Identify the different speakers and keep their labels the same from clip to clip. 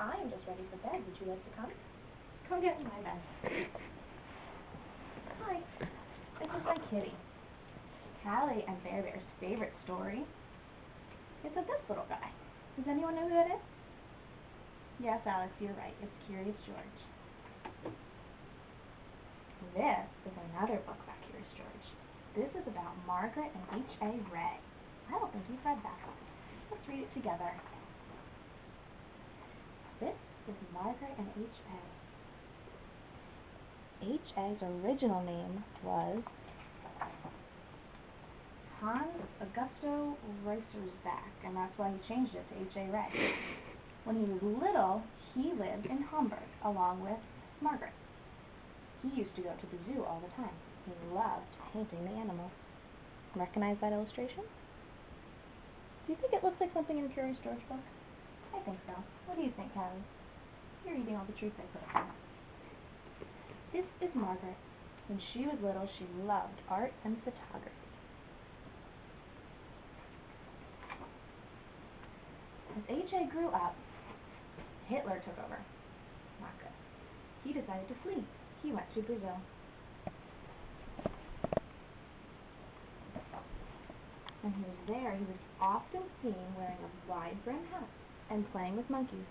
Speaker 1: I am just ready for bed. Would you like to come? Come get in my bed. Hi, this is my kitty. Callie and Bear Bear's favorite story is of this little guy. Does anyone know who that is? Yes, Alex, you're right. It's Curious George. This is another book by Curious George. This is about Margret and H.A. Rey. I don't think you've read that. Let's read it together. This is Margret and H.A. H.A.'s original name was Hans Augusto Reisersbach, and that's why he changed it to H.A. Rey. When he was little, he lived in Hamburg along with Margret. He used to go to the zoo all the time. He loved painting the animals. Recognize that illustration? Do you think it looks like something in a Curious George book? I think so. What do you think, Callie? You're eating all the treats I put up there. This is Margret. When she was little, she loved art and photography. As H.A. grew up, Hitler took over Margret. He decided to flee. He went to Brazil. When he was there, he was often seen wearing a wide-brimmed hat and playing with monkeys.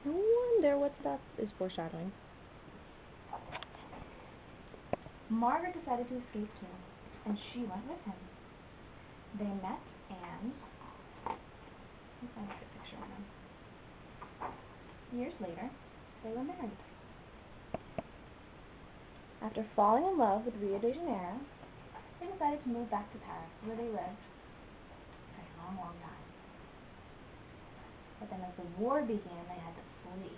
Speaker 1: I wonder what that is foreshadowing. Margret decided to escape too, and she went with him. They met and let's find a good picture of them. Years later, they were married. After falling in love with Rio de Janeiro, they decided to move back to Paris, where they lived for a long, long time. But then as the war began, they had to flee.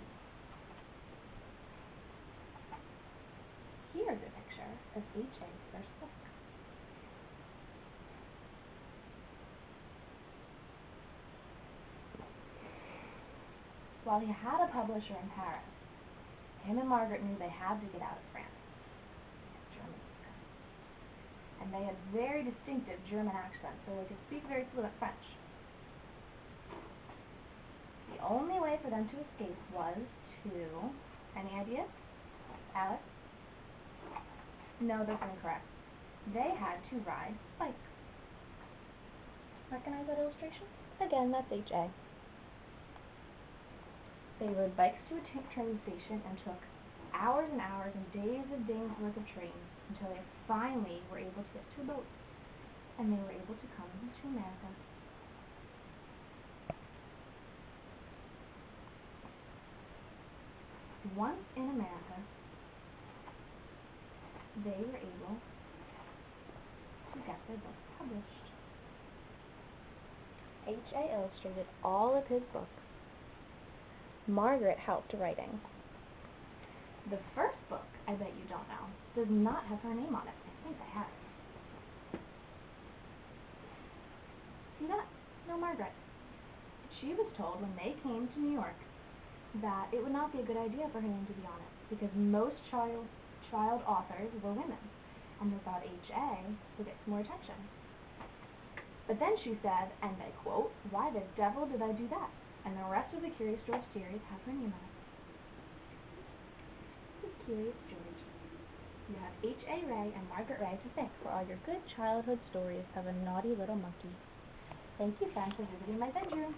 Speaker 1: Here's a picture of H.A.'s first book. While he had a publisher in Paris, him and Margret knew they had to get out of France. Germany. And they had very distinctive German accents, so they could speak very fluent French. The only way for them to escape was to... Any ideas? Alex? No, that's incorrect. They had to ride bikes. Recognize that illustration? Again, that's H.A. They rode bikes to a train station and took hours and hours and days worth of trains until they finally were able to get to a boat. And they were able to come to America. Once in America, they were able to get their book published. H.A. illustrated all of his books. Margret helped writing. The first book, I bet you don't know, does not have her name on it. I think I have it. See that? No Margret. She was told when they came to New York that it would not be a good idea for her name to be on it because most child authors were women, and they thought H.A. would get some more attention. But then she said, and I quote, "Why the devil did I do that?" And the rest of the Curious George series have her name on it. This is Curious George. You have H.A. Rey and Margret Rey to thank for all your good childhood stories of a naughty little monkey. Thank you, friends, for visiting my bedroom.